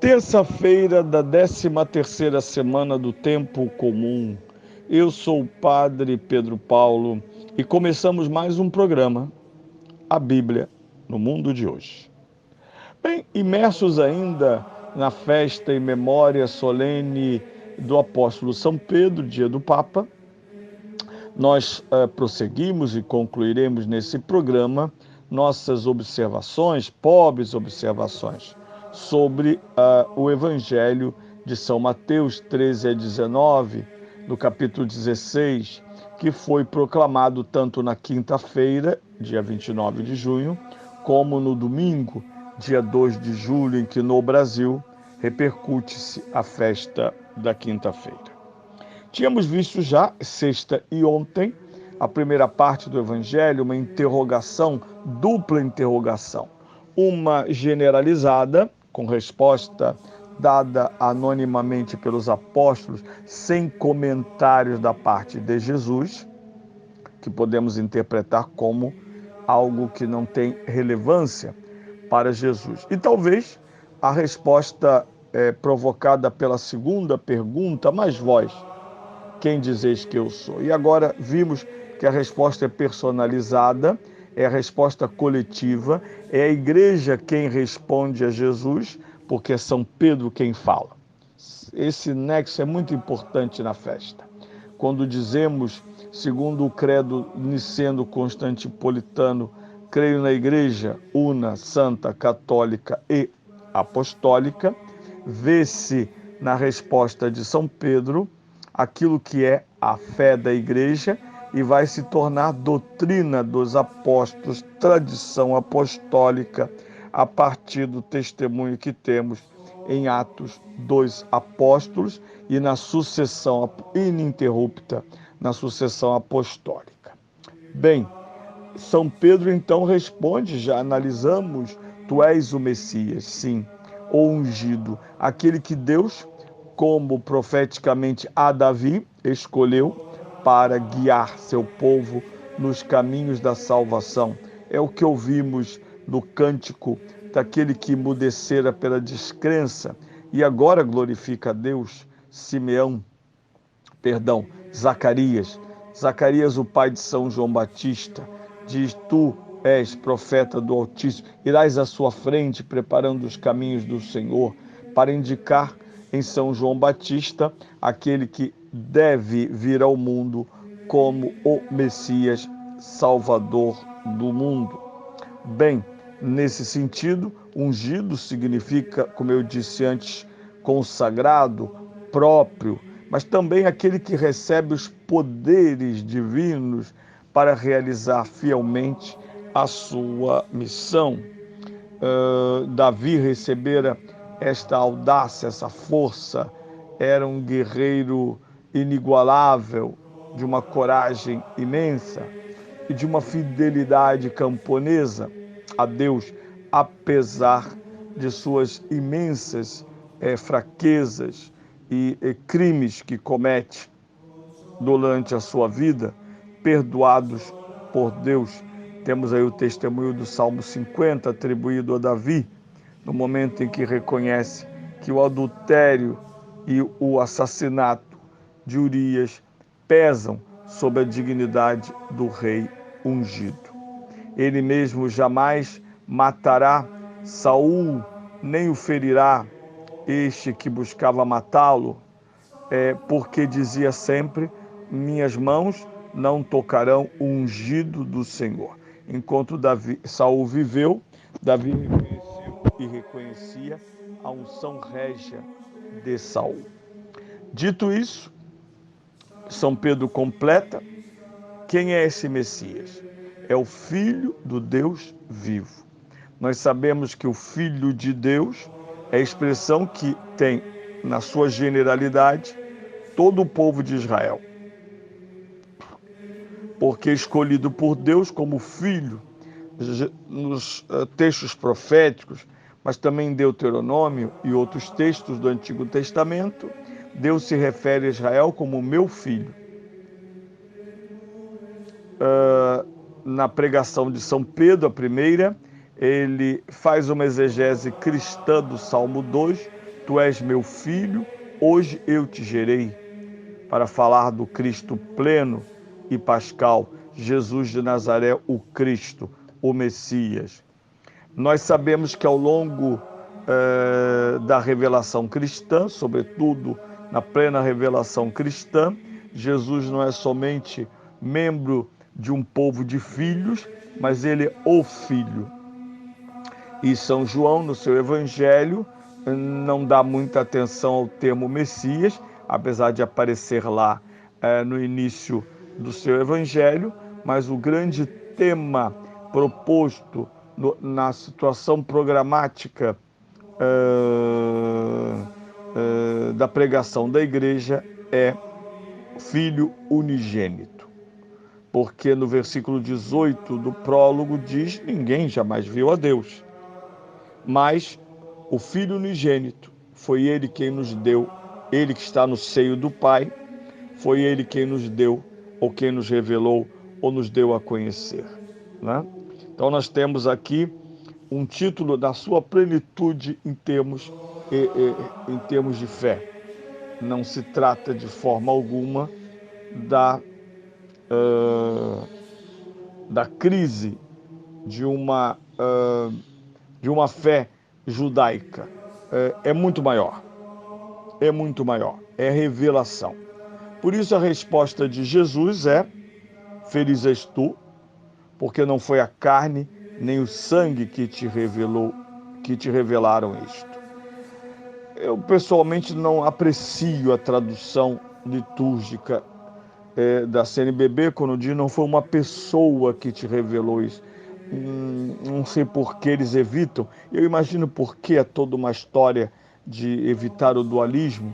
Terça-feira da 13ª semana do Tempo Comum. Eu sou o Padre Pedro Paulo e começamos mais um programa, a Bíblia no Mundo de Hoje. Bem, imersos ainda na festa em memória solene do apóstolo São Pedro, dia do Papa, nós prosseguimos e concluiremos nesse programa nossas observações, pobres observações, sobre o Evangelho de São Mateus 13 a 19, no capítulo 16, que foi proclamado tanto na quinta-feira, dia 29 de junho, como no domingo, dia 2 de julho, em que no Brasil repercute-se a festa da quinta-feira. Tínhamos visto já, sexta e ontem, a primeira parte do Evangelho, uma interrogação, dupla interrogação. Uma generalizada, com resposta dada anonimamente pelos apóstolos, sem comentários da parte de Jesus, que podemos interpretar como algo que não tem relevância para Jesus. E talvez a resposta provocada pela segunda pergunta, mas vós, quem dizeis que eu sou? E agora vimos que a resposta é personalizada, é a resposta coletiva, é a igreja quem responde a Jesus, porque é São Pedro quem fala. Esse nexo é muito importante na festa. Quando dizemos, segundo o credo niceno-constantinopolitano, creio na igreja una, santa, católica e apostólica, vê-se na resposta de São Pedro aquilo que é a fé da igreja e vai se tornar doutrina dos apóstolos, tradição apostólica, a partir do testemunho que temos em Atos dos Apóstolos e na sucessão ininterrupta, na sucessão apostólica. Bem, São Pedro então responde, já analisamos, tu és o Messias, sim, o ungido, aquele que Deus, como profeticamente a Davi, escolheu para guiar seu povo nos caminhos da salvação. É o que ouvimos no cântico daquele que emudecera pela descrença e agora glorifica a Deus, Zacarias. Zacarias, o pai de São João Batista, diz, tu és profeta do Altíssimo, irás à sua frente preparando os caminhos do Senhor, para indicar em São João Batista aquele que deve vir ao mundo como o Messias Salvador do mundo. Bem, nesse sentido, ungido significa, como eu disse antes, consagrado, próprio, mas também aquele que recebe os poderes divinos para realizar fielmente a sua missão. Davi recebera esta audácia, essa força, era um guerreiro inigualável, de uma coragem imensa e de uma fidelidade camponesa a Deus, apesar de suas imensas fraquezas e crimes que comete durante a sua vida, perdoados por Deus. Temos aí o testemunho do Salmo 50, atribuído a Davi, no momento em que reconhece que o adultério e o assassinato de Urias pesam sobre a dignidade do rei ungido. Ele mesmo jamais matará Saul, nem o ferirá, este que buscava matá-lo, porque dizia sempre, minhas mãos não tocarão o ungido do Senhor. Enquanto Saul viveu, Davi reconheceu e reconhecia a unção régia de Saul. Dito isso, São Pedro completa, quem é esse Messias? É o Filho do Deus vivo. Nós sabemos que o Filho de Deus é a expressão que tem, na sua generalidade, todo o povo de Israel. Porque escolhido por Deus como filho, nos textos proféticos, mas também em Deuteronômio e outros textos do Antigo Testamento, Deus se refere a Israel como meu filho. Na pregação de São Pedro, a primeira, ele faz uma exegese cristã do Salmo 2, Tu és meu filho, hoje eu te gerei, para falar do Cristo pleno e pascal, Jesus de Nazaré, o Cristo, o Messias. Nós sabemos que ao longo da revelação cristã, sobretudo na plena revelação cristã, Jesus não é somente membro de um povo de filhos, mas ele é o Filho. E São João, no seu Evangelho, não dá muita atenção ao termo Messias, apesar de aparecer lá no início do seu Evangelho, mas o grande tema proposto na situação programática da pregação da igreja é Filho unigênito. Porque no versículo 18 do prólogo diz: ninguém jamais viu a Deus, mas o Filho unigênito foi ele quem nos deu, ele que está no seio do Pai, foi ele quem nos deu, ou quem nos revelou, ou nos deu a conhecer, né? Então nós temos aqui um título da sua plenitude em termos de fé. Não se trata de forma alguma da crise de uma fé judaica. É muito maior, é revelação. Por isso a resposta de Jesus é: feliz és tu, porque não foi a carne nem o sangue que te revelaram isto. Eu pessoalmente não aprecio a tradução litúrgica da CNBB quando diz não foi uma pessoa que te revelou isso. Não sei por que eles evitam. Eu imagino por que é toda uma história de evitar o dualismo,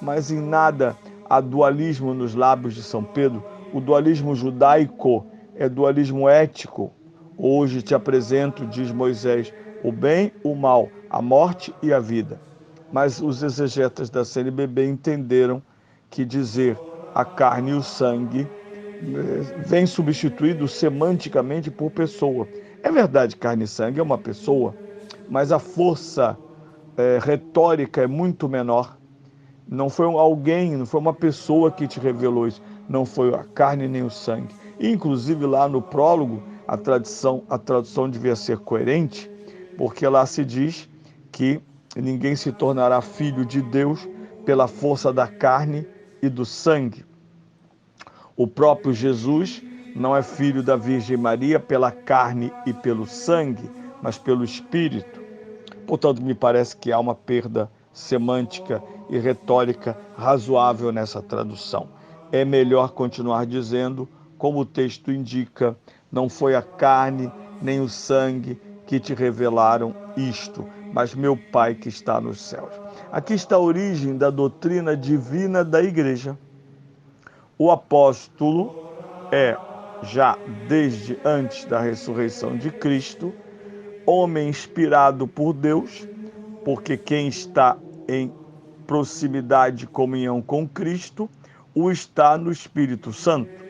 mas em nada há dualismo nos lábios de São Pedro. O dualismo judaico é dualismo ético. Hoje te apresento, diz Moisés, o bem, o mal, a morte e a vida. Mas os exegetas da CNBB entenderam que dizer a carne e o sangue vem substituído semanticamente por pessoa. É verdade, carne e sangue é uma pessoa, mas a força retórica é muito menor. Não foi alguém, não foi uma pessoa que te revelou isso, não foi a carne nem o sangue. E, inclusive lá no prólogo, a tradução devia ser coerente, porque lá se diz que ninguém se tornará filho de Deus pela força da carne e do sangue. O próprio Jesus não é filho da Virgem Maria pela carne e pelo sangue, mas pelo Espírito. Portanto, me parece que há uma perda semântica e retórica razoável nessa tradução. É melhor continuar dizendo, como o texto indica, não foi a carne nem o sangue que te revelaram isto, mas meu Pai que está nos céus. Aqui está a origem da doutrina divina da Igreja. O apóstolo é, já desde antes da ressurreição de Cristo, homem inspirado por Deus, porque quem está em proximidade e comunhão com Cristo, o está no Espírito Santo.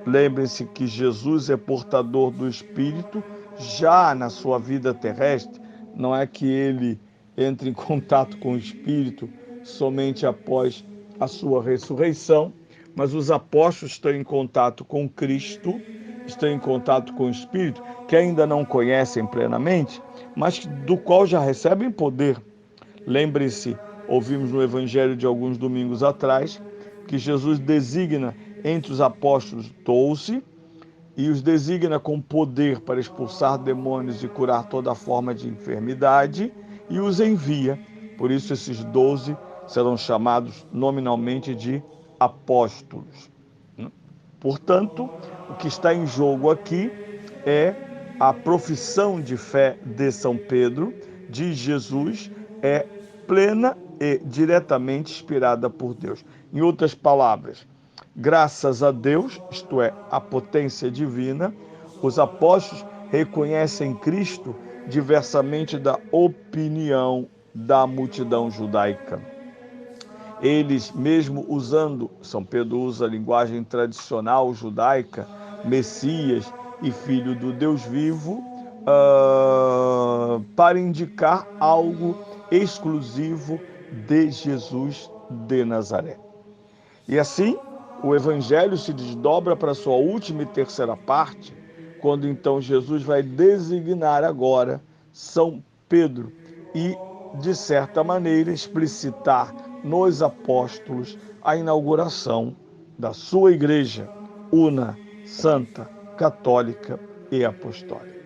Lembrem-se que Jesus é portador do Espírito já na sua vida terrestre. Não é que ele entre em contato com o Espírito somente após a sua ressurreição, mas os apóstolos estão em contato com Cristo, estão em contato com o Espírito, que ainda não conhecem plenamente, mas do qual já recebem poder. Lembre-se, ouvimos no Evangelho de alguns domingos atrás, que Jesus designa entre os apóstolos 12 e os designa com poder para expulsar demônios e curar toda forma de enfermidade e os envia. Por isso esses 12 serão chamados nominalmente de apóstolos. Portanto, o que está em jogo aqui é a profissão de fé de São Pedro, de Jesus, é plena e diretamente inspirada por Deus. Em outras palavras, graças a Deus, isto é, a potência divina, os apóstolos reconhecem Cristo diversamente da opinião da multidão judaica. Eles, mesmo usando, São Pedro usa a linguagem tradicional judaica, Messias e Filho do Deus vivo, para indicar algo exclusivo de Jesus de Nazaré. E assim, o Evangelho se desdobra para sua última e terceira parte, quando então Jesus vai designar agora São Pedro e, de certa maneira, explicitar nos apóstolos a inauguração da sua igreja, una, santa, católica e apostólica.